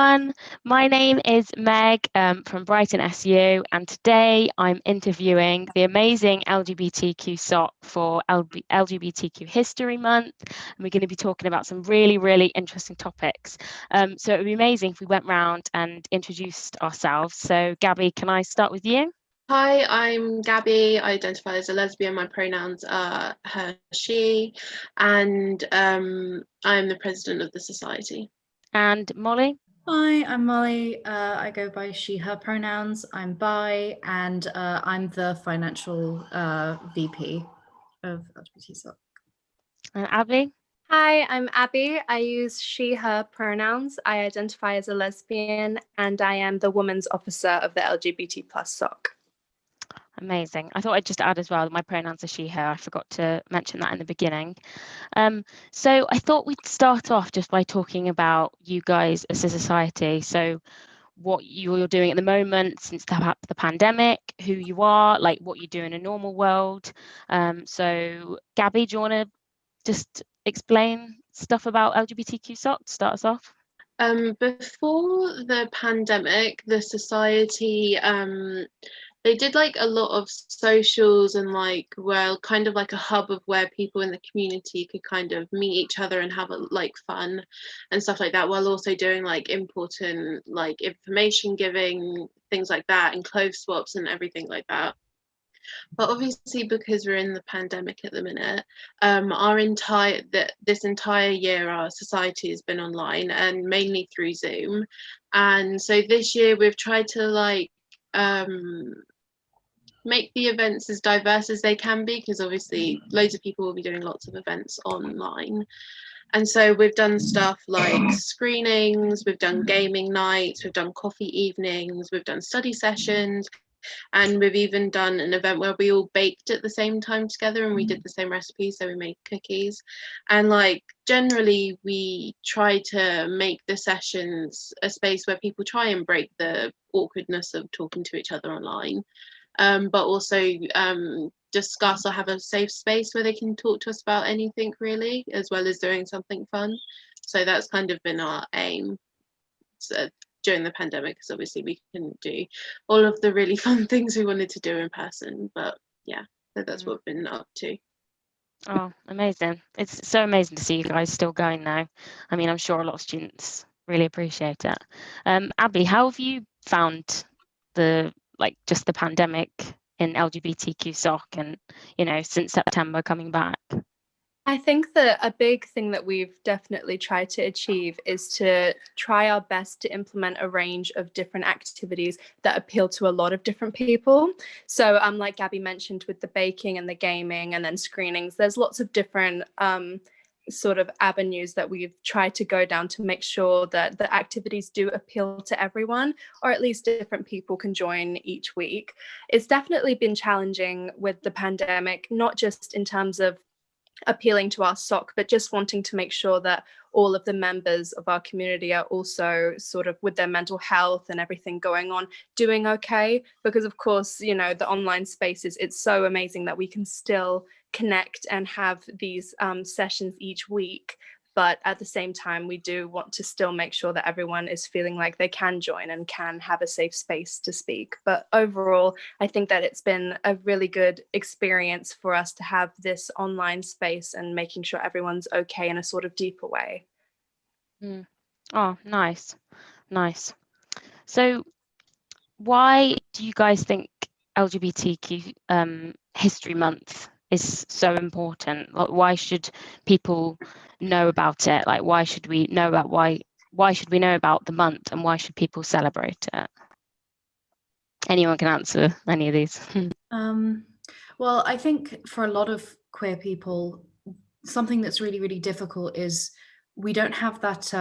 everyone. My name is Meg from Brighton SU, and today I'm interviewing the amazing LGBTQ SOC for LGBTQ History Month. And we're going to be talking about some really interesting topics. So it would be amazing if we went round and introduced ourselves. So Gabby, can I start with you? Hi, I'm Gabby. I identify as a lesbian. My pronouns are her, she, and I'm the president of the society. And Molly? Hi, I'm Molly. I go by she, her pronouns. I'm bi, and I'm the financial VP of LGBT SOC. And Abby? Hi, I'm Abby. I use she, her pronouns. I identify as a lesbian, and I am the Women's Officer of the LGBT plus SOC. Amazing. I thought I'd just add as well, my pronouns are she, her. I forgot to mention that in the beginning. So I thought we'd start off just by talking about you guys as a society. So what you're doing at the moment since the pandemic, who you are, like what you do in a normal world. So Gabby, do you want to just explain stuff about LGBTQ SOC to start us off? Before the pandemic, the society they did like a lot of socials and kind of like a hub of where people in the community could kind of meet each other and have like fun and stuff like that, while also doing like important like information giving, things like that, and clothes swaps and everything like that. But obviously, because we're in the pandemic at the minute, this entire year our society has been online and mainly through Zoom. And so this year we've tried to make the events as diverse as they can be, because obviously loads of people will be doing lots of events online. And so we've done stuff like screenings, we've done gaming nights, we've done coffee evenings, we've done study sessions, and we've even done an event where we all baked at the same time together and we did the same recipe, so we made cookies. And like generally we try to make the sessions a space where people try and break the awkwardness of talking to each other online, but also discuss or have a safe space where they can talk to us about anything really, as well as doing something fun. So that's kind of been our aim during the pandemic, because obviously we couldn't do all of the really fun things we wanted to do in person. But yeah, so that's what we've been up to. Oh, amazing. It's so amazing to see you guys still going now. I mean, I'm sure a lot of students really appreciate it. Abby, how have you found just the pandemic in LGBTQ SOC and, since September coming back? I think that a big thing that we've definitely tried to achieve is to try our best to implement a range of different activities that appeal to a lot of different people. So like Gabby mentioned, with the baking and the gaming and then screenings, there's lots of different sort of avenues that we've tried to go down to make sure that the activities do appeal to everyone, or at least different people can join each week. It's definitely been challenging with the pandemic, not just in terms of appealing to our SOC, but just wanting to make sure that all of the members of our community are also sort of with their mental health and everything going on doing okay, because of course, the online spaces, it's so amazing that we can still connect and have these sessions each week. But at the same time, we do want to still make sure that everyone is feeling like they can join and can have a safe space to speak. But overall, I think that it's been a really good experience for us to have this online space and making sure everyone's okay in a sort of deeper way. Oh, nice. So why do you guys think LGBTQ History Month is so important? Like, why should people know about it? Like, why should we know about the month, and why should people celebrate it? Anyone can answer any of these. Well, I think for a lot of queer people, something that's really difficult is we don't have that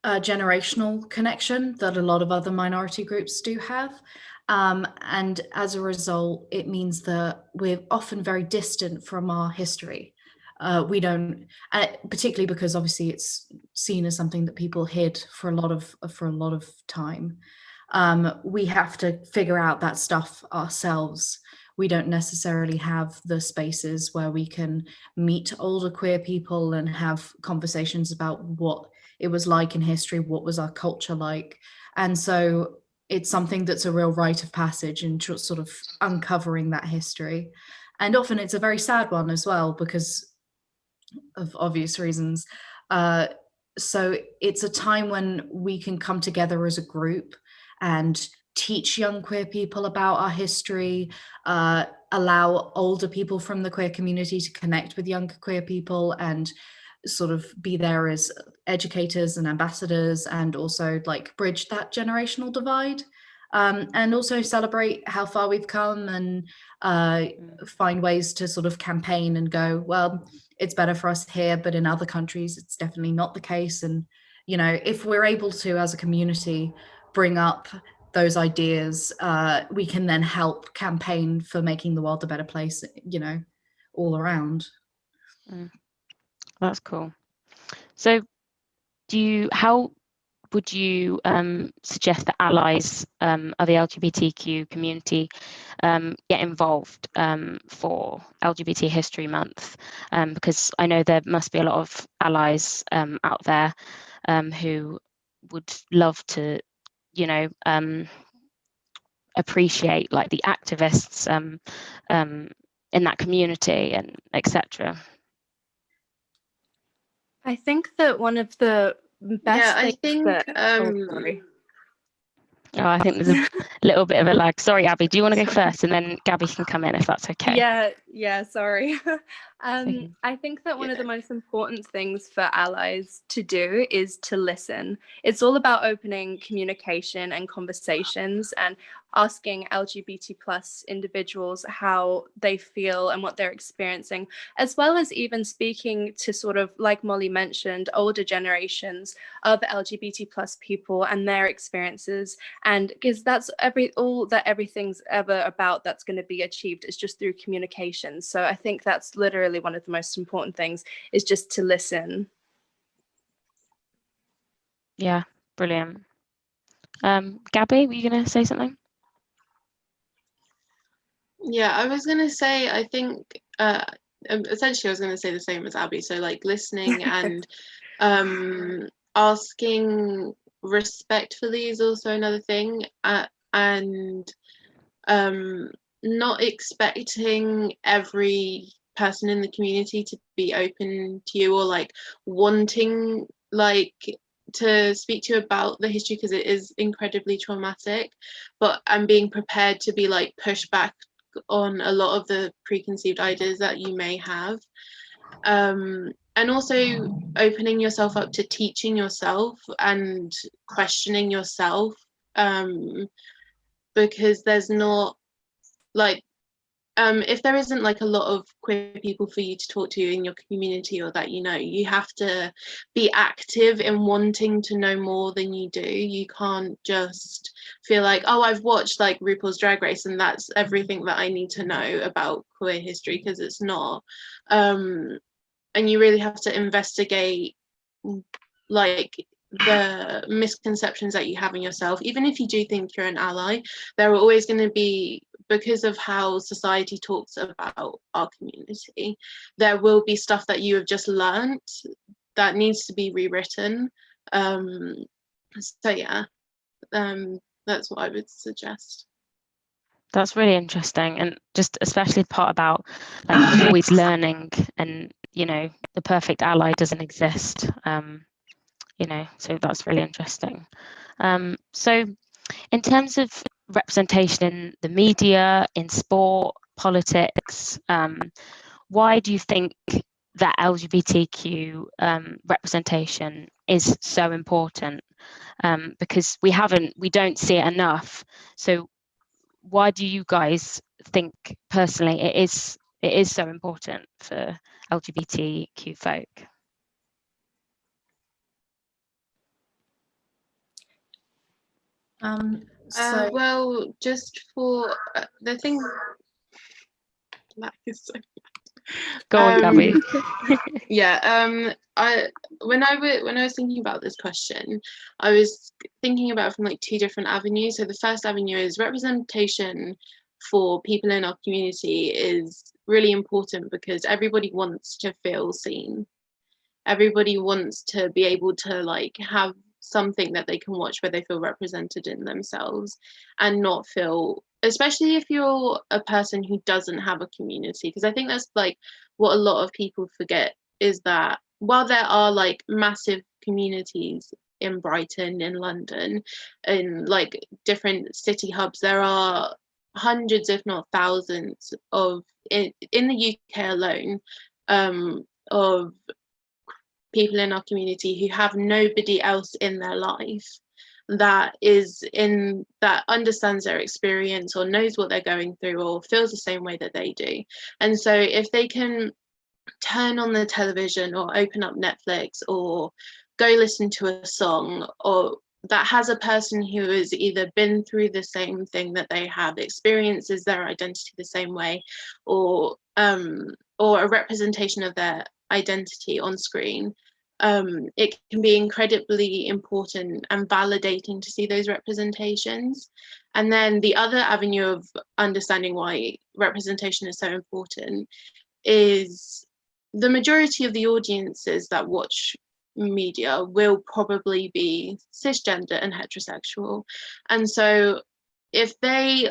generational connection that a lot of other minority groups do have. And as a result, it means that we're often very distant from our history. We don't, particularly because obviously it's seen as something that people hid for a lot of time. We have to figure out that stuff ourselves. We don't necessarily have the spaces where we can meet older queer people and have conversations about what it was like in history, what was our culture like. And so it's something that's a real rite of passage in sort of uncovering that history. And often it's a very sad one as well, because of obvious reasons. So it's a time when we can come together as a group and teach young queer people about our history, allow older people from the queer community to connect with younger queer people and sort of be there as educators and ambassadors, and also like bridge that generational divide, and also celebrate how far we've come, and find ways to sort of campaign and go, well, it's better for us here, but in other countries it's definitely not the case. And you know, if we're able to as a community bring up those ideas, we can then help campaign for making the world a better place, you know, all around. That's cool. So how would you suggest that allies of the LGBTQ community get involved for LGBT History Month? Because I know there must be a lot of allies out there who would love to, you know, appreciate like the activists in that community and etc. I think that one of the best I things think that sorry. Oh, I think there's a little bit of a lag. Sorry, Abby, do you want to go first, and then Gabby can come in if that's okay? Yeah, sorry. I think that one of the most important things for allies to do is to listen. It's all about opening communication and conversations and asking LGBT plus individuals how they feel and what they're experiencing, as well as even speaking to sort of, like Molly mentioned, older generations of LGBT plus people and their experiences. And because that's all that everything's ever about that's going to be achieved is just through communication. So I think that's literally one of the most important things, is just to listen. Yeah, brilliant. Gabby, were you going to say something? Yeah, I was going to say, I think essentially I was going to say the same as Abby. So like listening and asking respectfully is also another thing, and not expecting every person in the community to be open to you or like wanting like to speak to you about the history, because it is incredibly traumatic, but I'm being prepared to be like pushed back on a lot of the preconceived ideas that you may have, and also opening yourself up to teaching yourself and questioning yourself, because there's not like if there isn't like a lot of queer people for you to talk to in your community, or that you have to be active in wanting to know more than you do. You can't just feel like, oh, I've watched like RuPaul's Drag Race and that's everything that I need to know about queer history, because it's not. And you really have to investigate like the misconceptions that you have in yourself. Even if you do think you're an ally, there are always going to be, because of how society talks about our community, there will be stuff that you have just learnt that needs to be rewritten. So yeah, that's what I would suggest. That's really interesting, and just especially the part about like always learning, and the perfect ally doesn't exist. So that's really interesting. So in terms of representation in the media, in sport, politics, why do you think that LGBTQ representation is so important? Because we don't see it enough. So why do you guys think personally it is so important for LGBTQ folk? Well, just for the thing that is so Go on, Gabby. When I was thinking about this question, I was thinking about it from like two different avenues. So the first avenue is representation for people in our community is really important because everybody wants to feel seen. everybody wants to be able to like have something that they can watch where they feel represented in themselves and not feel, especially if you're a person who doesn't have a community, because I think that's like what a lot of people forget, is that while there are like massive communities in Brighton, in London, in like different city hubs, there are hundreds if not thousands of in the UK alone, of people in our community who have nobody else in their life that understands their experience or knows what they're going through or feels the same way that they do. And so if they can turn on the television or open up Netflix or go listen to a song or that has a person who has either been through the same thing that they have, experiences their identity the same way, or a representation of their identity on screen, it can be incredibly important and validating to see those representations. And then the other avenue of understanding why representation is so important is the majority of the audiences that watch media will probably be cisgender and heterosexual. And so if they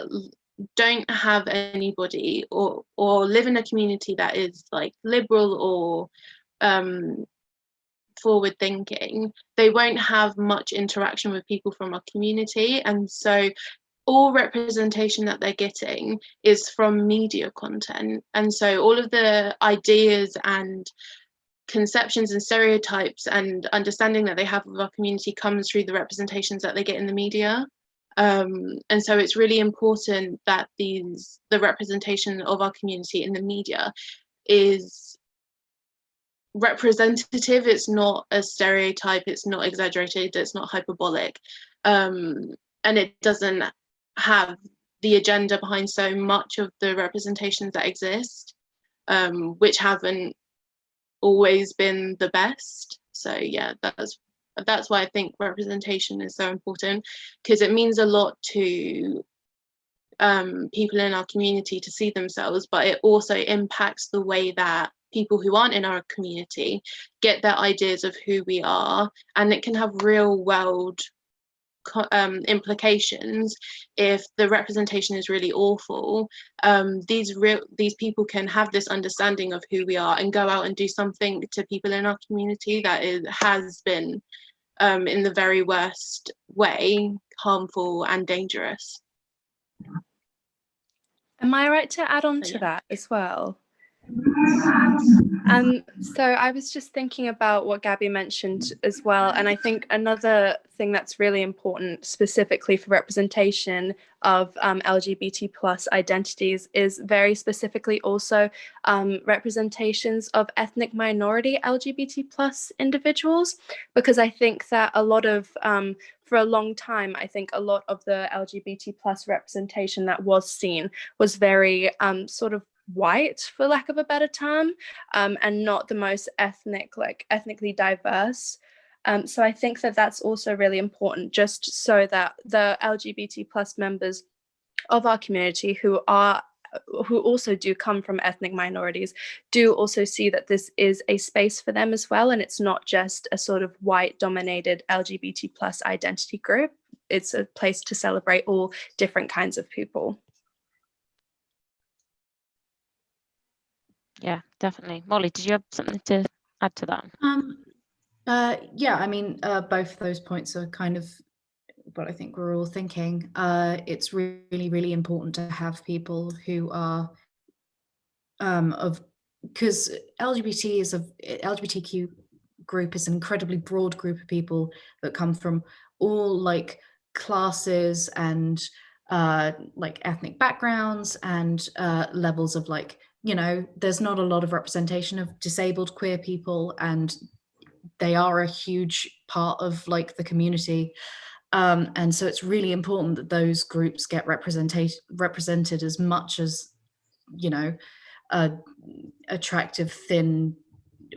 don't have anybody or live in a community that is like liberal or forward thinking, they won't have much interaction with people from our community. And so all representation that they're getting is from media content. And so all of the ideas and conceptions and stereotypes and understanding that they have of our community comes through the representations that they get in the media. And so it's really important that the representation of our community in the media is representative. It's not a stereotype, it's not exaggerated, it's not hyperbolic, and it doesn't have the agenda behind so much of the representations that exist, which haven't always been the best. So yeah, that's why I think representation is so important, because it means a lot to people in our community to see themselves, but it also impacts the way that people who aren't in our community get their ideas of who we are, and it can have real world implications. If the representation is really awful, these people can have this understanding of who we are and go out and do something to people in our community that has been in the very worst way harmful and dangerous. Am I right to add on to that as well? So I was just thinking about what Gabby mentioned as well, and I think another thing that's really important specifically for representation of LGBT plus identities is very specifically also representations of ethnic minority LGBT plus individuals, because I think that a lot of for a long time, I think a lot of the LGBT plus representation that was seen was very sort of white, for lack of a better term, and not the most ethnically diverse. So I think that that's also really important, just so that the LGBT plus members of our community who also do come from ethnic minorities do also see that this is a space for them as well, and it's not just a sort of white dominated LGBT plus identity group. It's a place to celebrate all different kinds of people. Yeah, definitely. Molly, did you have something to add to that? Yeah, I mean, both of those points are kind of what I think we're all thinking. It's really, really important to have people who are because LGBTQ group is an incredibly broad group of people that come from all like classes and like ethnic backgrounds and levels of like, you know, there's not a lot of representation of disabled queer people, and they are a huge part of like the community. And so it's really important that those groups get represented as much as, you know, attractive, thin,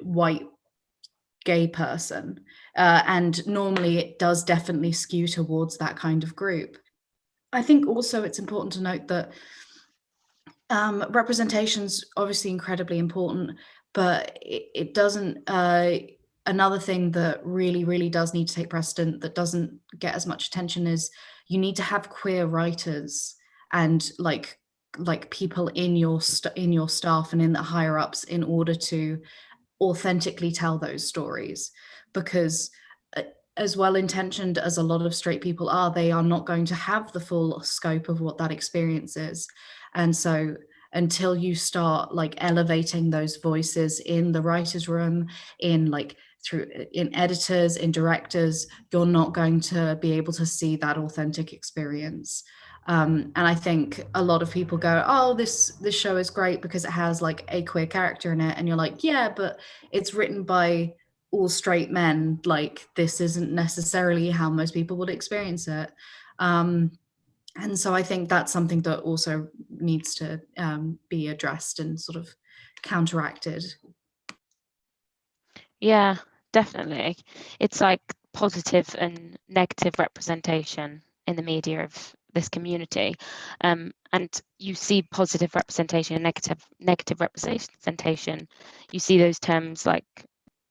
white gay person. And normally it does definitely skew towards that kind of group. I think also it's important to note that representation's obviously incredibly important, but it doesn't, another thing that really does need to take precedent that doesn't get as much attention is you need to have queer writers and like people in your staff and in the higher ups in order to authentically tell those stories, because as well intentioned as a lot of straight people are, they are not going to have the full scope of what that experience is. And so until you start like elevating those voices in the writers' room, in like in editors, in directors, you're not going to be able to see that authentic experience. And I think a lot of people go, oh, this show is great because it has like a queer character in it, and you're like, yeah, but it's written by all straight men. Like, this isn't necessarily how most people would experience it. And so I think that's something that also needs to be addressed and sort of counteracted. Yeah, definitely. It's like positive and negative representation in the media of this community, and you see positive representation and negative representation. You see those terms like,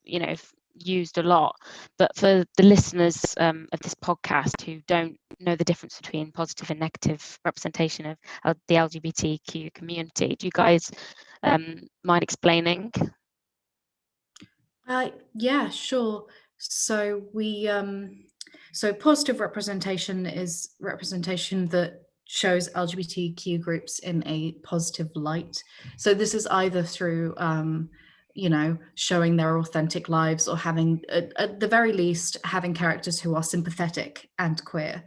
you know, used a lot, but for the listeners of this podcast who don't know the difference between positive and negative representation of the LGBTQ community, do you guys mind explaining? Yeah, sure. So so positive representation is representation that shows LGBTQ groups in a positive light. So this is either through you know, showing their authentic lives, or having, at the very least, having characters who are sympathetic and queer.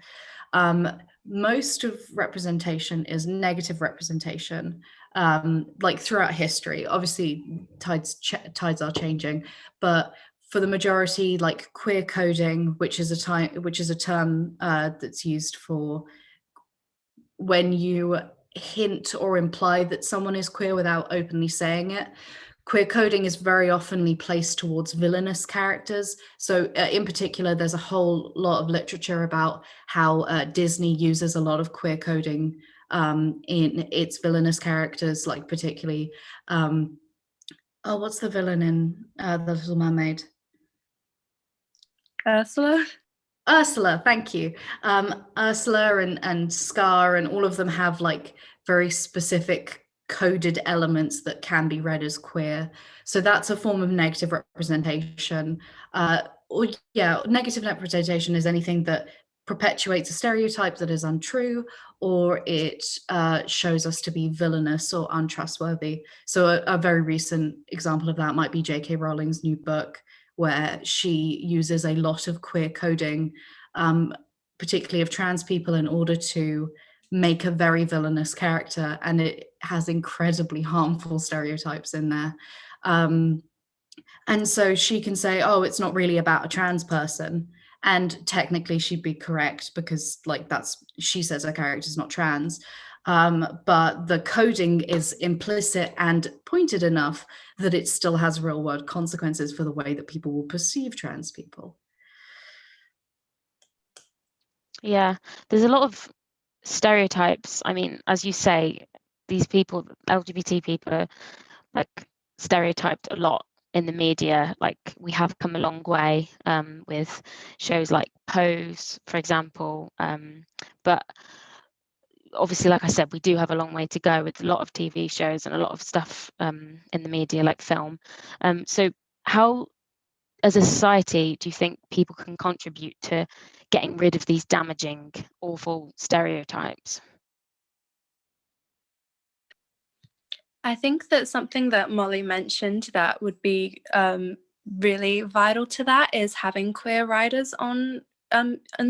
Most of representation is negative representation, like throughout history. Obviously, tides are changing, but for the majority, like queer coding, which is a term that's used for when you hint or imply that someone is queer without openly saying it. Queer coding is very often placed towards villainous characters. So in particular, there's a whole lot of literature about how Disney uses a lot of queer coding in its villainous characters, like particularly, what's the villain in The Little Mermaid? Ursula, thank you. Ursula and Scar and all of them have like very specific coded elements that can be read as queer. So that's a form of negative representation. Or yeah, negative representation is anything that perpetuates a stereotype that is untrue, or it shows us to be villainous or untrustworthy. So a very recent example of that might be J.K. Rowling's new book, where she uses a lot of queer coding, particularly of trans people, in order to make a very villainous character, and it has incredibly harmful stereotypes in there. And so she can say, oh, it's not really about a trans person. And technically she'd be correct, because like she says her character is not trans. But the coding is implicit and pointed enough that it still has real world consequences for the way that people will perceive trans people. Yeah, there's a lot of stereotypes. I mean, as you say, these people, LGBT people, are like stereotyped a lot in the media. Like, we have come a long way with shows like Pose, for example, but obviously, like I said, we do have a long way to go with a lot of TV shows and a lot of stuff in the media, like film. So how, as a society, do you think people can contribute to getting rid of these damaging, awful stereotypes? I think that something that Molly mentioned that would be really vital to that is having queer writers on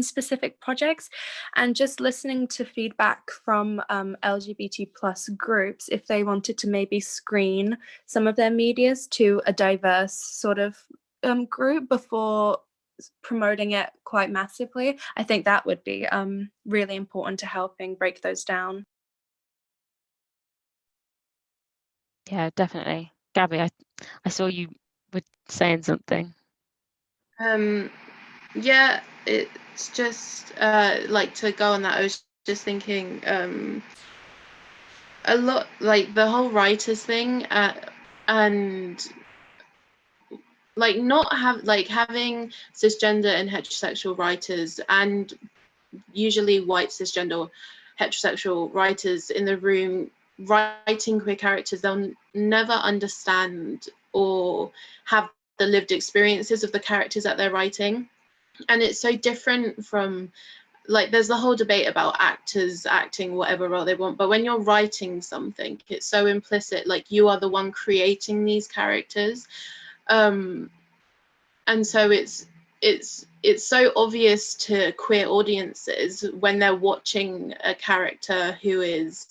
specific projects, and just listening to feedback from LGBT plus groups if they wanted to maybe screen some of their medias to a diverse sort of group before promoting it quite massively. I think that would be really important to helping break those down. Yeah, definitely. Gabby, I saw you were saying something. Yeah, it's just like, to go on that, I was just thinking a lot, like the whole writers thing, and like not have like having cisgender and heterosexual writers, and usually white cisgender heterosexual writers in the room writing queer characters, they'll never understand or have the lived experiences of the characters that they're writing. And it's so different from, like, there's the whole debate about actors acting whatever role they want, but when you're writing something, it's so implicit, like you are the one creating these characters. And so it's so obvious to queer audiences when they're watching a character who is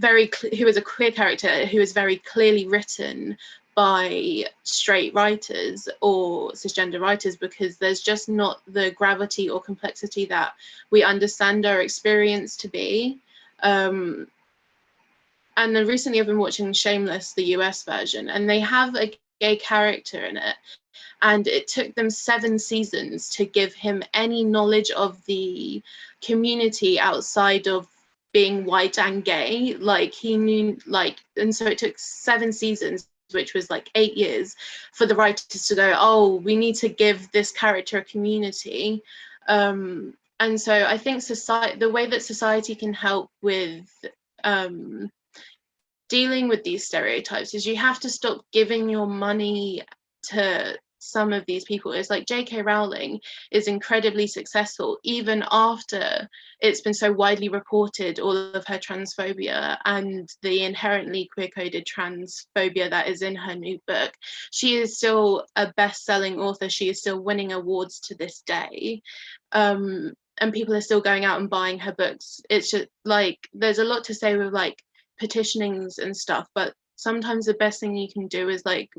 a queer character who is very clearly written by straight writers or cisgender writers, because there's just not the gravity or complexity that we understand our experience to be. And then recently I've been watching Shameless, the US version, and they have a gay character in it, and it took them 7 seasons to give him any knowledge of the community outside of being white and gay. Like, he knew, like, and so it took 7 seasons, which was like 8 years, for the writers to go, oh, we need to give this character a community. And so I think the way that society can help with dealing with these stereotypes is you have to stop giving your money to some of these people. It's like J.K. Rowling is incredibly successful even after it's been so widely reported, all of her transphobia and the inherently queer-coded transphobia that is in her new book. She is still a best-selling author. She is still winning awards to this day. And people are still going out and buying her books. It's just like, there's a lot to say with like petitionings and stuff, but sometimes the best thing you can do is like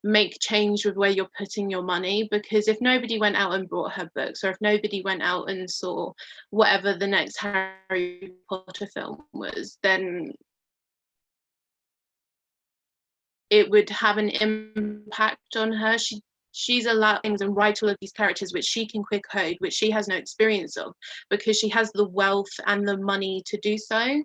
make change with where you're putting your money, because if nobody went out and bought her books, or if nobody went out and saw whatever the next Harry Potter film was, then it would have an impact on her. She's allowed things and write all of these characters which she can queer code, which she has no experience of, because she has the wealth and the money to do so.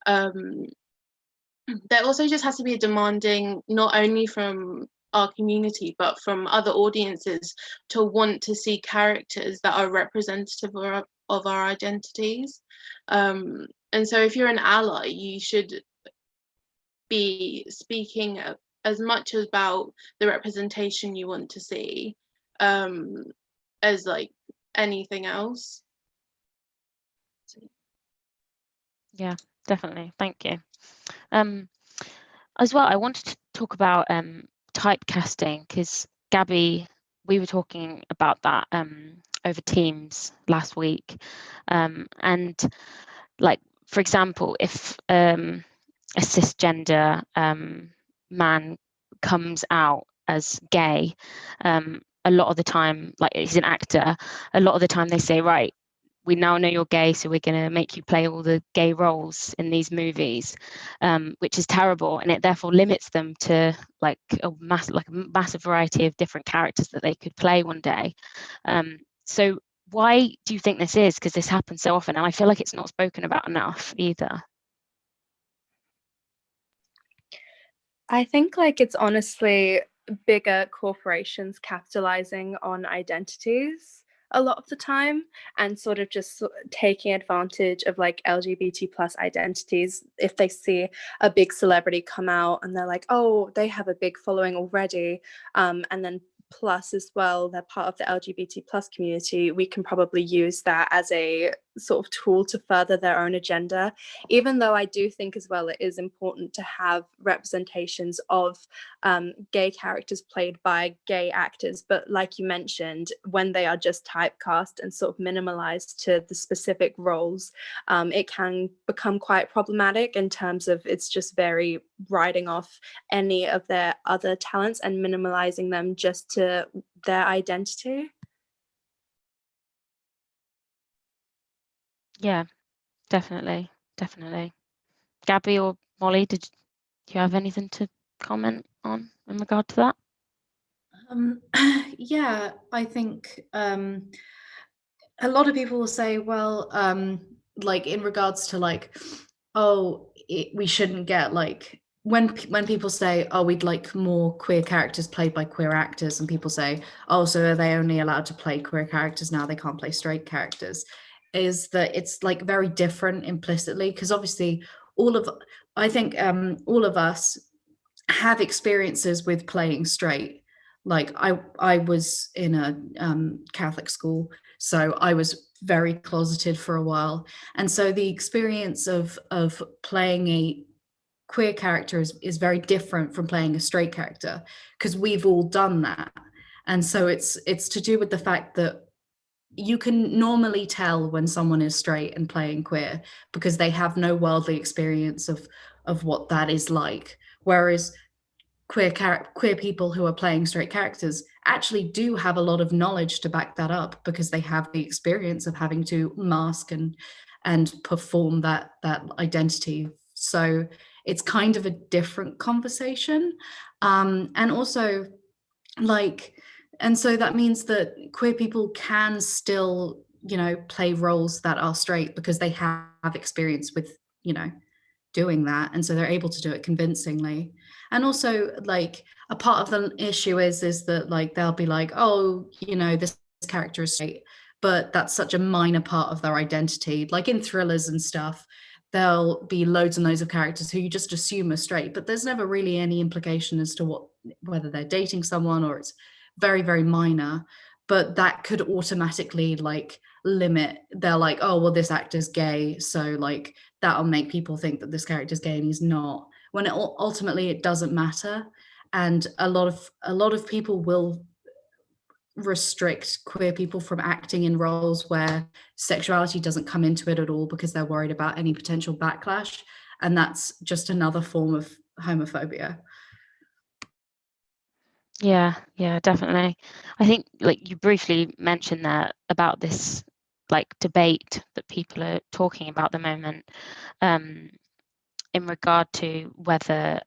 There also just has to be a demanding, not only from our community, but from other audiences, to want to see characters that are representative of our identities. And so if you're an ally, you should be speaking as much about the representation you want to see as like anything else. Yeah, definitely. Thank you. As well, I wanted to talk about typecasting, because Gabby, we were talking about that over Teams last week, and like, for example, if a cisgender man comes out as gay, a lot of the time, like, he's an actor, a lot of the time they say, right, we now know you're gay, so we're going to make you play all the gay roles in these movies, which is terrible, and it therefore limits them to like a massive variety of different characters that they could play one day. So why do you think this is? Because this happens so often, and I feel like it's not spoken about enough either. I think like it's honestly bigger corporations capitalizing on identities a lot of the time, and sort of just taking advantage of like LGBT plus identities. If they see a big celebrity come out and they're like, oh, they have a big following already, and then plus as well, they're part of the LGBT plus community, we can probably use that as a sort of tool to further their own agenda. Even though I do think as well it is important to have representations of gay characters played by gay actors, but like you mentioned, when they are just typecast and sort of minimalized to the specific roles, it can become quite problematic in terms of it's just very writing off any of their other talents and minimalizing them just to their identity. Yeah, definitely. Gabby or Molly, do you have anything to comment on in regard to that? Yeah, I think a lot of people will say, well, like in regards to like, oh, we shouldn't get like when people say, oh, we'd like more queer characters played by queer actors, and people say, oh, so are they only allowed to play queer characters now, they can't play straight characters, is that it's like very different implicitly, because obviously I think all of us have experiences with playing straight. Like I was in a Catholic school, so I was very closeted for a while, and so the experience of playing a queer character is very different from playing a straight character, because we've all done that. And so it's to do with the fact that you can normally tell when someone is straight and playing queer because they have no worldly experience of what that is like, whereas queer people who are playing straight characters actually do have a lot of knowledge to back that up, because they have the experience of having to mask and perform that identity. So it's kind of a different conversation, and also like, and so that means that queer people can still, you know, play roles that are straight because they have experience with, you know, doing that, and so they're able to do it convincingly. And also, like, a part of the issue is that, like, they'll be like, oh, you know, this character is straight, but that's such a minor part of their identity. Like in thrillers and stuff, there'll be loads and loads of characters who you just assume are straight, but there's never really any implication as to whether they're dating someone, or it's very, very minor. But that could automatically like limit, they're like, oh, well, this actor's gay, so like that'll make people think that this character's gay and he's not, when ultimately it doesn't matter. And a lot of people will restrict queer people from acting in roles where sexuality doesn't come into it at all, because they're worried about any potential backlash, and that's just another form of homophobia. Yeah, definitely. I think, like, you briefly mentioned that about this like debate that people are talking about at the moment, in regard to whether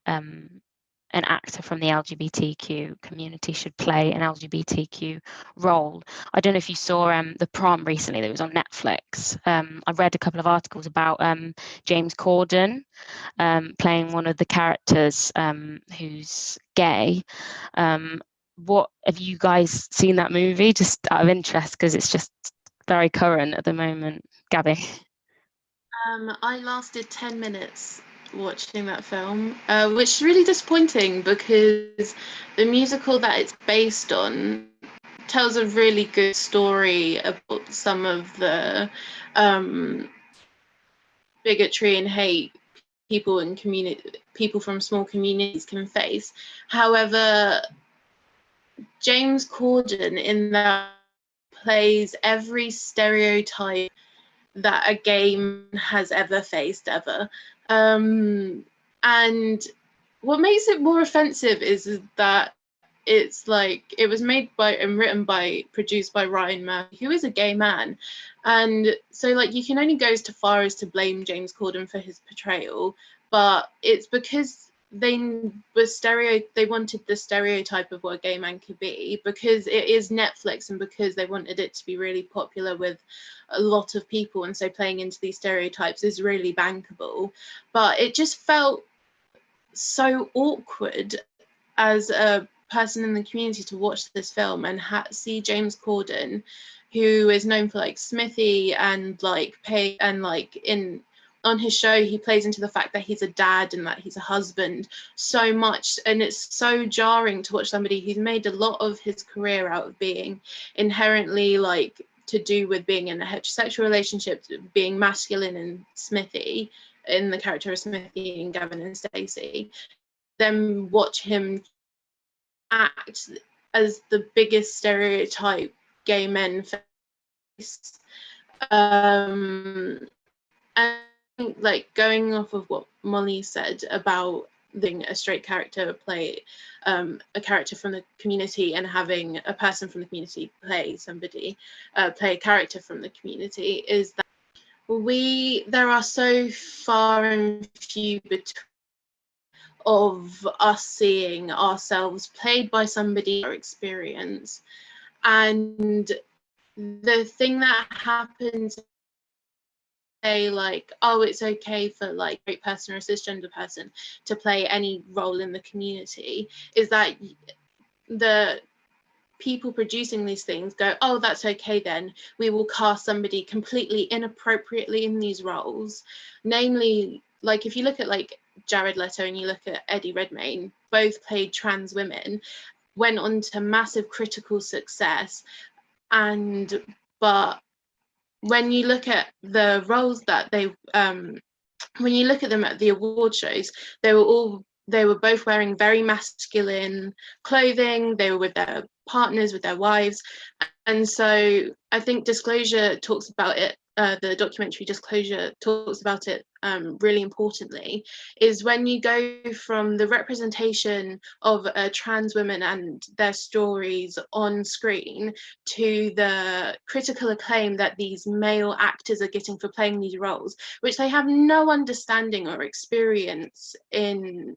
an actor from the LGBTQ community should play an LGBTQ role. I don't know if you saw The Prom recently, that was on Netflix. I read a couple of articles about James Corden playing one of the characters who's gay. What have you guys seen that movie, just out of interest, because it's just very current at the moment? Gabby? I lasted 10 minutes watching that film, which is really disappointing because the musical that it's based on tells a really good story about some of the bigotry and hate people from small communities can face. However, James Corden in that plays every stereotype that a gay man has ever faced ever. And what makes it more offensive is that it's like it was made by and written by, produced by Ryan Murphy, who is a gay man. And so like you can only go as far as to blame James Corden for his portrayal, but it's because they wanted the stereotype of what a gay man could be, because it is Netflix and because they wanted it to be really popular with a lot of people, and so playing into these stereotypes is really bankable. But it just felt so awkward as a person in the community to watch this film and see James Corden, who is known for like Smithy and like Pay, and like on his show he plays into the fact that he's a dad and that he's a husband so much, and it's so jarring to watch somebody who's made a lot of his career out of being inherently like to do with being in a heterosexual relationship, being masculine, and Smithy, in the character of Smithy and Gavin and Stacey, then watch him act as the biggest stereotype gay men face. And like going off of what Molly said about being a straight character play a character from the community, and having a person from the community play a character from the community, is that there are so far and few between of us seeing ourselves played by somebody our experience. And the thing that happens like, oh, it's okay for like a straight person or a cisgender person to play any role in the community, is that the people producing these things go, oh, that's okay, then we will cast somebody completely inappropriately in these roles. Namely, like if you look at like Jared Leto and you look at Eddie Redmayne, both played trans women, went on to massive critical success, but when you look at the roles that they when you look at them at the award shows, they were both wearing very masculine clothing. They were with their partners, with their wives. And so I think Disclosure talks about it, the documentary Disclosure talks about it really importantly, is when you go from the representation of trans women and their stories on screen to the critical acclaim that these male actors are getting for playing these roles, which they have no understanding or experience in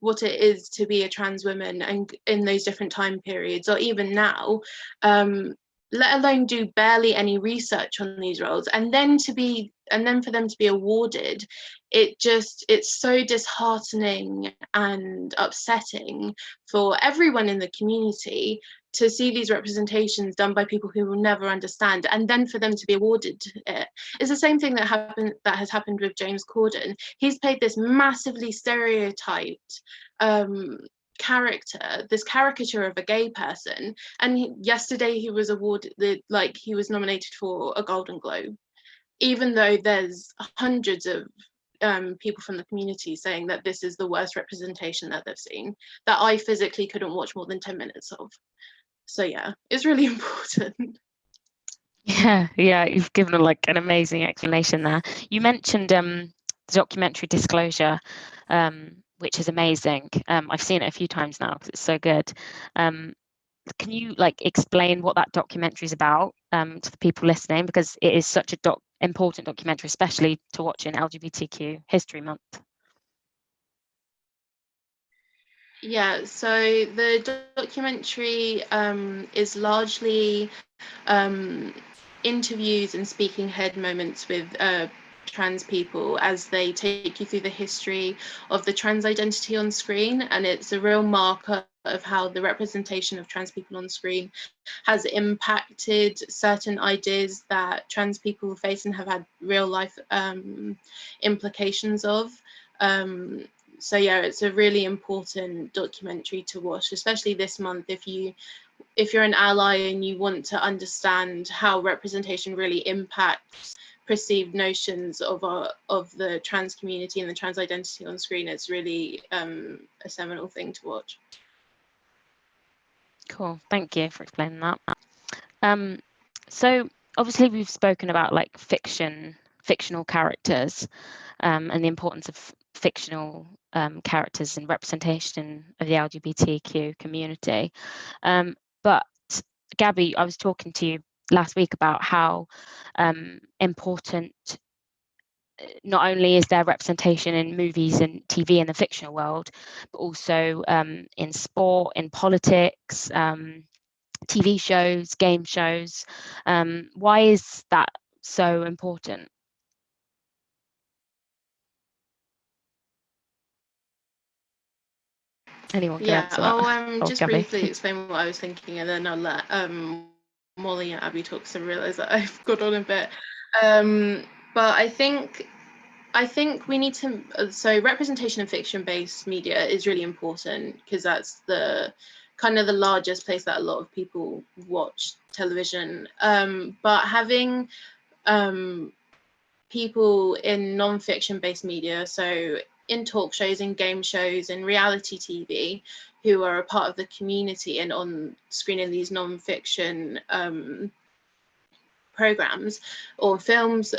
what it is to be a trans woman, and in those different time periods, or even now, let alone do barely any research on these roles, and then for them to be awarded, it's so disheartening and upsetting for everyone in the community to see these representations done by people who will never understand, and then for them to be awarded it. It's the same thing that has happened with James Corden. He's played this massively stereotyped character, this caricature of a gay person, and yesterday he was awarded he was nominated for a Golden Globe, even though there's hundreds of people from the community saying that this is the worst representation that they've seen, that I physically couldn't watch more than 10 minutes of. So yeah, it's really important. Yeah, you've given like an amazing explanation there. You mentioned the documentary Disclosure, which is amazing. I've seen it a few times now because it's so good. Can you like explain what that documentary is about to the people listening, because it is such a important documentary, especially to watch in LGBTQ History Month? Yeah, so the documentary is largely interviews and speaking head moments with trans people as they take you through the history of the trans identity on screen, and it's a real marker of how the representation of trans people on screen has impacted certain ideas that trans people face and have had real life implications of. So yeah, it's a really important documentary to watch, especially this month if you're an ally and you want to understand how representation really impacts perceived notions of the trans community and the trans identity on screen. It's really a seminal thing to watch. Cool, thank you for explaining that. So obviously we've spoken about like fictional characters and the importance of fictional characters and representation of the LGBTQ community. But Gabby, I was talking to you last week about how important not only is there representation in movies and TV in the fictional world, but also in sport, in politics, TV shows, game shows. Why is that so important? Anyone can answer that. I'll just Gabby. briefly explain what I was thinking, and then I'll let Molly and Abby talk, because I realise that I've got on a bit. But I think we need to, so representation in fiction-based media is really important, because that's the kind of the largest place that a lot of people watch television. But having people in non-fiction based media, so in talk shows, in game shows, in reality TV, who are a part of the community and on screen in these non-fiction programs or films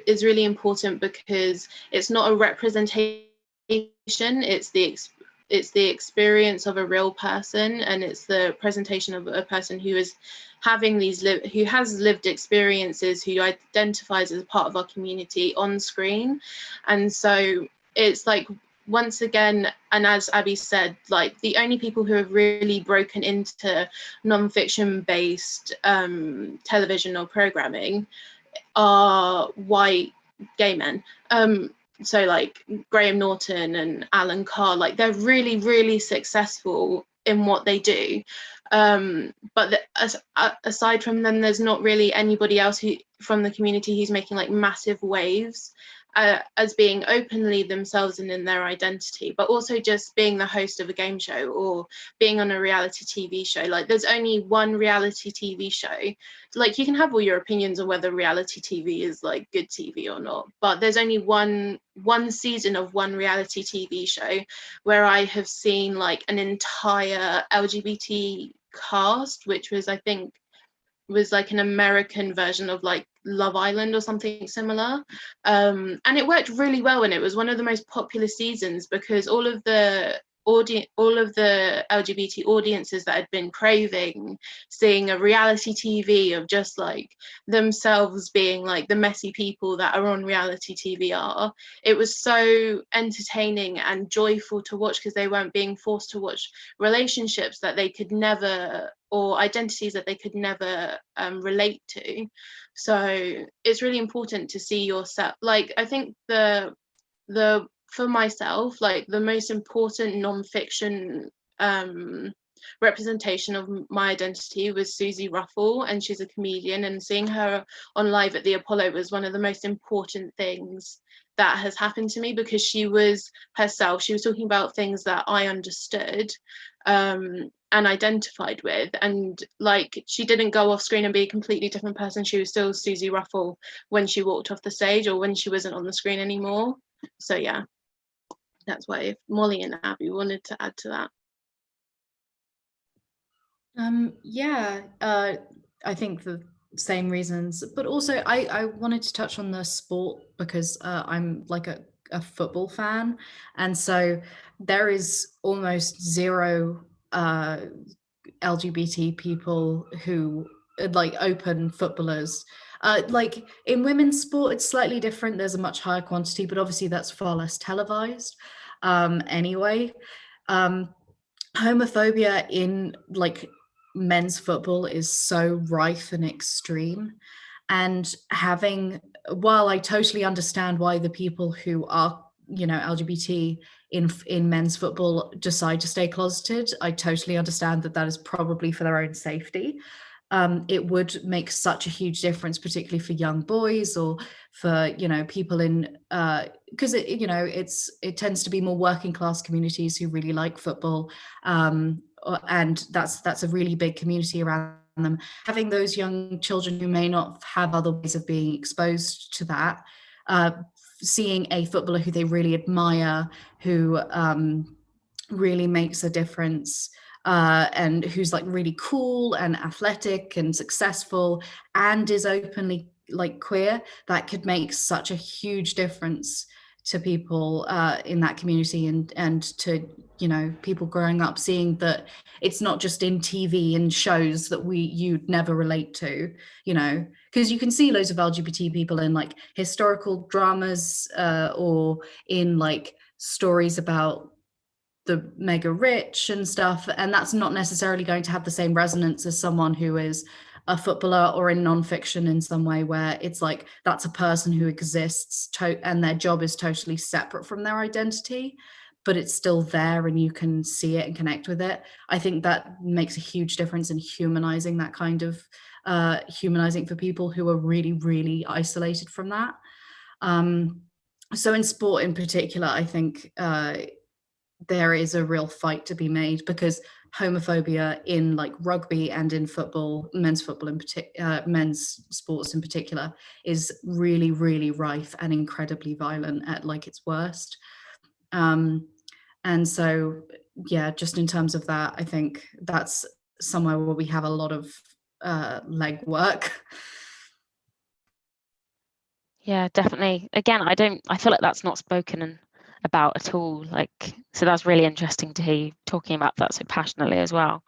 is really important, because it's not a representation, it's the experience of a real person, and it's the presentation of a person who is having who has lived experiences, who identifies as part of our community on screen. And so it's like, once again, and as Abby said, like the only people who have really broken into non-fiction based television or programming are white gay men. So like Graham Norton and Alan Carr, like they're really, really successful in what they do. But aside from them, there's not really anybody else from the community who's making like massive waves as being openly themselves and in their identity, but also just being the host of a game show or being on a reality TV show. Like there's only one reality TV show. Like you can have all your opinions on whether reality TV is like good TV or not, but there's only one season of one reality TV show where I have seen like an entire LGBT cast, which was, I think, was like an American version of like Love Island or something similar. And it worked really well, and it was one of the most popular seasons because all of the LGBT audiences that had been craving seeing a reality TV of just like themselves being like the messy people that are on reality TV are. It was so entertaining and joyful to watch because they weren't being forced to watch relationships that they could never, or identities that they could never relate to. So it's really important to see yourself. Like I think the for myself, like the most important non-fiction representation of my identity was Susie Ruffle, and she's a comedian, and seeing her on Live at the Apollo was one of the most important things that has happened to me, because she was herself. She was talking about things that I understood and identified with, and like she didn't go off screen and be a completely different person. She was still Susie Ruffle when she walked off the stage or when she wasn't on the screen anymore. So yeah, that's why if Molly and Abby wanted to add to that. I think the same reasons, but also I wanted to touch on the sport because I'm like a football fan, and so there is almost zero LGBT people who like open footballers. Like in women's sport, it's slightly different. There's a much higher quantity, but obviously that's far less televised. Anyway, homophobia in like men's football is so rife and extreme, and while I totally understand why the people who are, you know, LGBT in men's football decide to stay closeted, I totally understand that is probably for their own safety. It would make such a huge difference, particularly for young boys or for, you know, people in because it tends to be more working class communities who really like football, and that's a really big community around them. Having those young children who may not have other ways of being exposed to that, seeing a footballer who they really admire, who really makes a difference, and who's like really cool and athletic and successful and is openly like queer, that could make such a huge difference to people in that community, and to, you know, people growing up seeing that it's not just in TV and shows that you'd never relate to, you know, because you can see loads of LGBT people in like historical dramas or in like stories about the mega rich and stuff, and that's not necessarily going to have the same resonance as someone who is a footballer or in nonfiction in some way, where it's like that's a person who exists and their job is totally separate from their identity, but it's still there and you can see it and connect with it. I think that makes a huge difference in humanizing that kind of humanizing for people who are really, really isolated from that. So in sport in particular, I think there is a real fight to be made, because homophobia in like rugby and in football, men's football in particular, men's sports in particular, is really, really rife and incredibly violent at like its worst. And so, yeah, just in terms of that, I think that's somewhere where we have a lot of legwork. Yeah, definitely. Again, I feel like that's not spoken about at all. Like, so that's really interesting to hear you talking about that so passionately as well.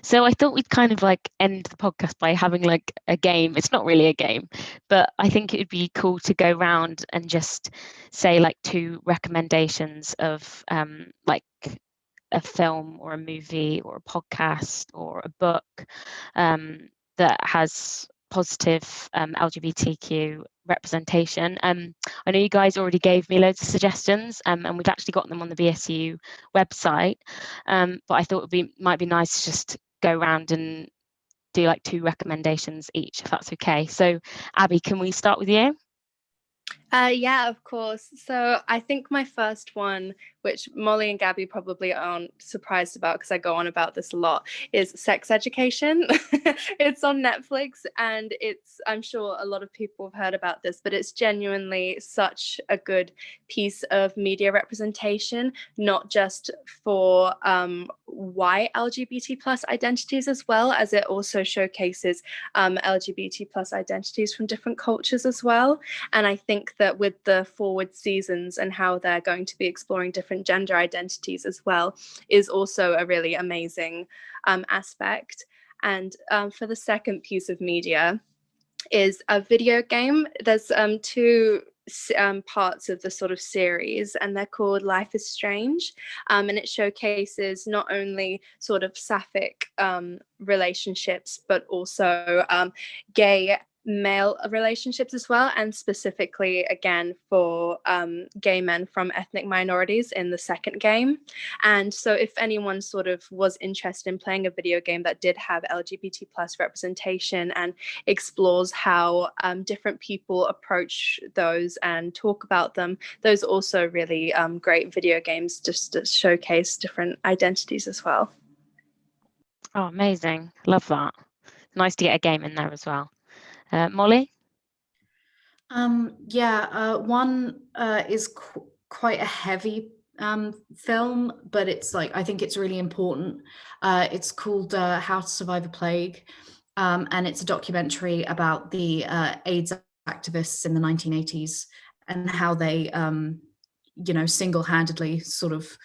So I thought we'd kind of like end the podcast by having like a game. It's not really a game, but I think it would be cool to go round and just say like 2 recommendations of like a film or a movie or a podcast or a book that has positive LGBTQ representation. I know you guys already gave me loads of suggestions, and we've actually got them on the BSU website, but I thought might be nice to just go around and do like 2 recommendations each, if that's okay. So Abby, can we start with you? Yeah, of course. So I think my first one, which Molly and Gabby probably aren't surprised about because I go on about this a lot, is Sex Education. It's on Netflix, and I'm sure a lot of people have heard about this, but it's genuinely such a good piece of media representation, not just for white LGBT plus identities, as well as it also showcases LGBT plus identities from different cultures as well. And I think that with the forward seasons and how they're going to be exploring different gender identities as well is also a really amazing aspect. And for the second piece of media is a video game. There's 2 parts of the sort of series, and they're called Life is Strange, and it showcases not only sort of sapphic relationships, but also gay male relationships as well, and specifically again for gay men from ethnic minorities in the second game. And so if anyone sort of was interested in playing a video game that did have LGBT plus representation and explores how different people approach those and talk about them, those are also really great video games just to showcase different identities as well. Oh, amazing. Love that. Nice to get a game in there as well. Molly? One is quite a heavy film, but it's like, I think it's really important. It's called How to Survive a Plague, and it's a documentary about the AIDS activists in the 1980s and how they, single-handedly sort of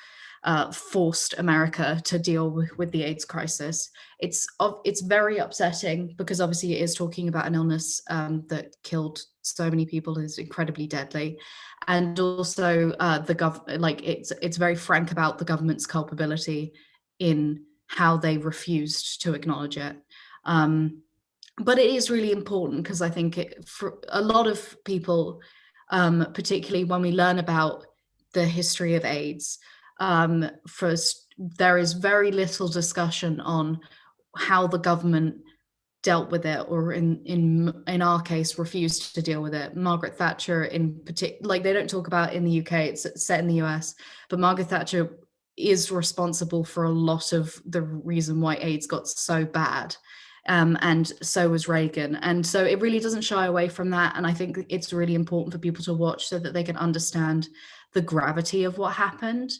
forced America to deal with the AIDS crisis. It's very upsetting because obviously it is talking about an illness that killed so many people, is incredibly deadly, and also it's very frank about the government's culpability in how they refused to acknowledge it. But it is really important because I think for a lot of people, particularly when we learn about the history of AIDS, there is very little discussion on how the government dealt with it, or in our case refused to deal with it. Margaret Thatcher in particular, like they don't talk about in the UK, it's set in the US, but Margaret Thatcher is responsible for a lot of the reason why AIDS got so bad. And so was Reagan. And so it really doesn't shy away from that. And I think it's really important for people to watch so that they can understand the gravity of what happened,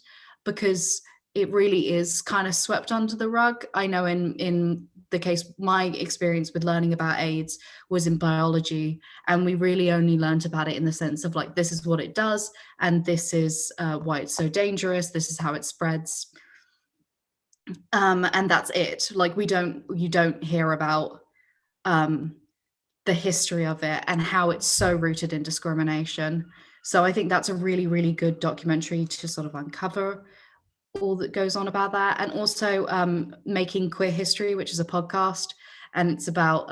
because it really is kind of swept under the rug. I know in the case, my experience with learning about AIDS was in biology, and we really only learned about it in the sense of like, this is what it does, and this is why it's so dangerous, this is how it spreads. And that's it. Like you don't hear about the history of it and how it's so rooted in discrimination. So I think that's a really, really good documentary to sort of uncover all that goes on about that. And also Making Queer History, which is a podcast, and it's about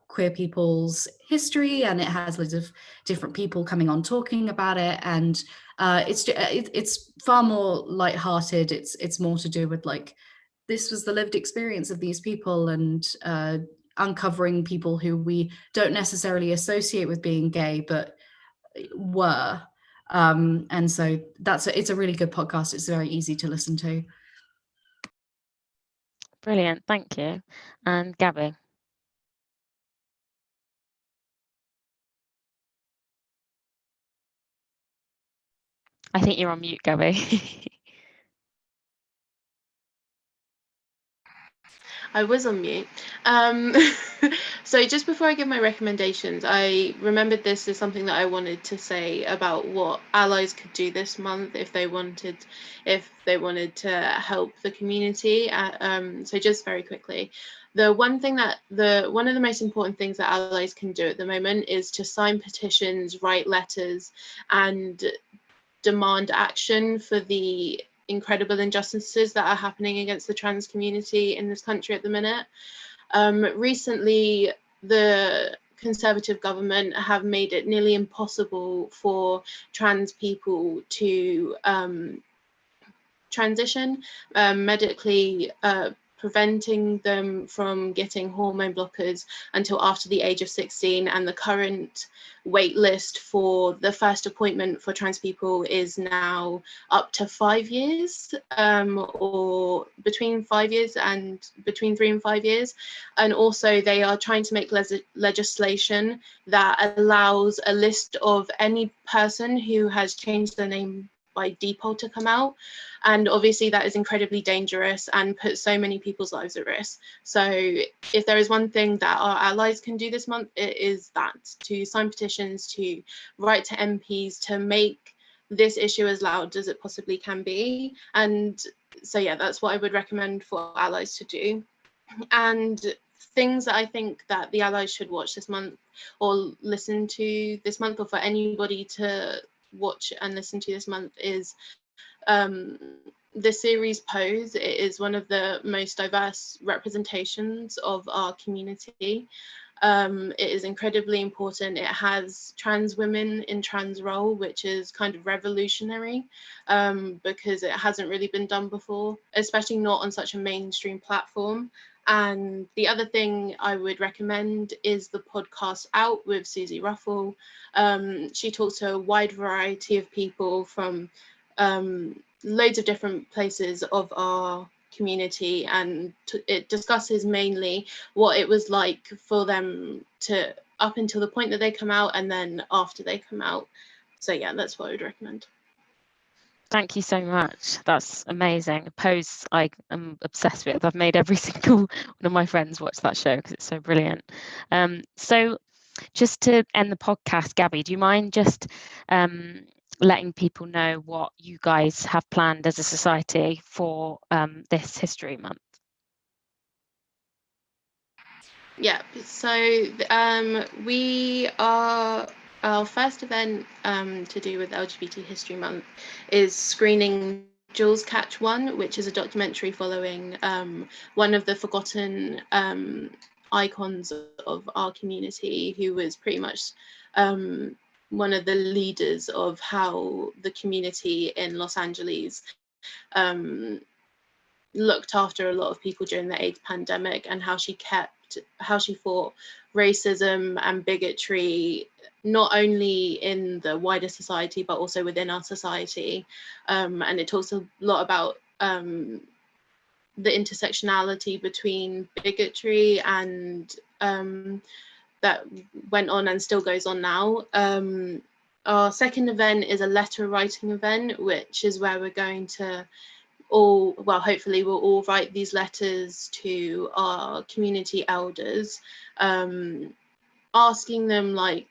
queer people's history, and it has loads of different people coming on talking about it, and it's far more lighthearted. It's more to do with like, this was the lived experience of these people, and uncovering people who we don't necessarily associate with being gay but were. And so it's a really good podcast. It's very easy to listen to. Brilliant, thank you. And Gabby? I think you're on mute, Gabby. I was on mute. So just before I give my recommendations, I remembered this is something that I wanted to say about what allies could do this month if they wanted to help the community. So just very quickly, one of the most important things that allies can do at the moment is to sign petitions, write letters, and demand action for the incredible injustices that are happening against the trans community in this country at the minute. Recently, the Conservative government have made it nearly impossible for trans people to transition medically, preventing them from getting hormone blockers until after the age of 16, and the current wait list for the first appointment for trans people is now up to 5 years, or between 5 years and between 3 and 5 years. And also they are trying to make legislation that allows a list of any person who has changed their name by default to come out, and obviously that is incredibly dangerous and puts so many people's lives at risk. So if there is one thing that our allies can do this month, it is that, to sign petitions, to write to MPs, to make this issue as loud as it possibly can be. And so yeah, that's what I would recommend for allies to do. And things that I think that the allies should watch this month or listen to this month, or for anybody to watch and listen to this month, is the series Pose. It is one of the most diverse representations of our community. It is incredibly important. It has trans women in trans role, which is kind of revolutionary, because it hasn't really been done before, especially not on such a mainstream platform. And the other thing I would recommend is the podcast Out with Susie Ruffle. She talks to a wide variety of people from loads of different places of our community, and it discusses mainly what it was like for them to, up until the point that they come out and then after they come out. So yeah, that's what I would recommend. Thank you so much. That's amazing. Pose I am obsessed with. I've made every single one of my friends watch that show because it's so brilliant. So just to end the podcast, Gabby, do you mind just letting people know what you guys have planned as a society for this History Month? Yeah, so we are, our first event to do with LGBT History Month is screening Jules Catch 1, which is a documentary following one of the forgotten icons of our community, who was pretty much one of the leaders of how the community in Los Angeles looked after a lot of people during the AIDS pandemic, and how she fought racism and bigotry, not only in the wider society, but also within our society. And it talks a lot about the intersectionality between bigotry and that went on and still goes on now. Our second event is a letter writing event, which is where we're going to hopefully we'll all write these letters to our community elders, asking them, like,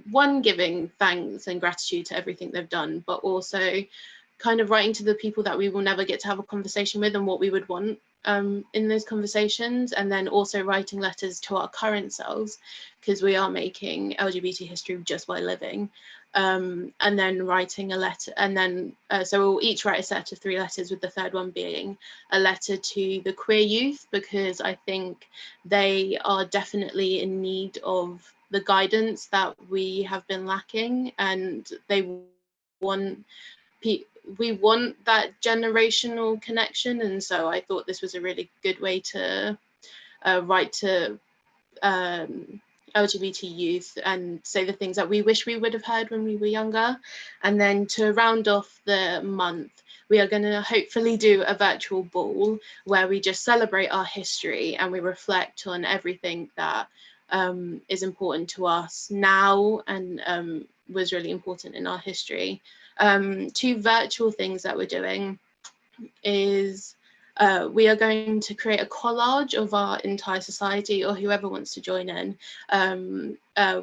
one, giving thanks and gratitude to everything they've done, but also kind of writing to the people that we will never get to have a conversation with and what we would want in those conversations, and then also writing letters to our current selves, because we are making LGBT history just by living. And then writing a letter, and then so we'll each write a set of 3 letters, with the third one being a letter to the queer youth, because I think they are definitely in need of the guidance that we have been lacking, and we want that generational connection. And so I thought this was a really good way to write to LGBT youth and say the things that we wish we would have heard when we were younger. And then to round off the month, we are going to hopefully do a virtual ball where we just celebrate our history and we reflect on everything that is important to us now and was really important in our history. 2 virtual things that we're doing is we are going to create a collage of our entire society, or whoever wants to join in,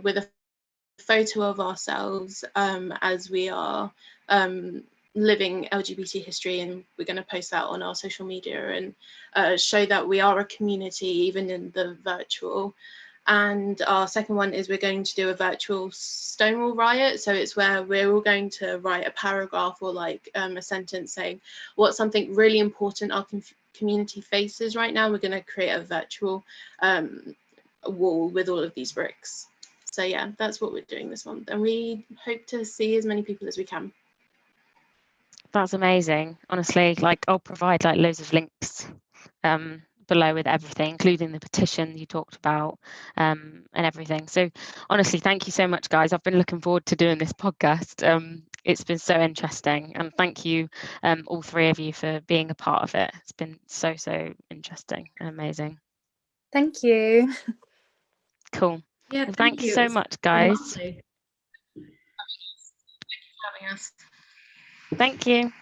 with a photo of ourselves as we are living LGBT history, and we're going to post that on our social media and show that we are a community even in the virtual. And our second one is we're going to do a virtual Stonewall riot. So it's where we're all going to write a paragraph or like a sentence saying what's something really important our community faces right now. We're going to create a virtual wall with all of these bricks. So yeah, that's what we're doing this month, and we hope to see as many people as we can. That's amazing. Honestly, like I'll provide like loads of links below with everything, including the petition you talked about and everything. So honestly, thank you so much, guys. I've been looking forward to doing this podcast. It's been so interesting, and thank you all three of you for being a part of it. It's been so interesting and amazing. Thank you. Cool. Yeah, Well, thanks you. so It's much, been guys. lovely. Having us. Thank you.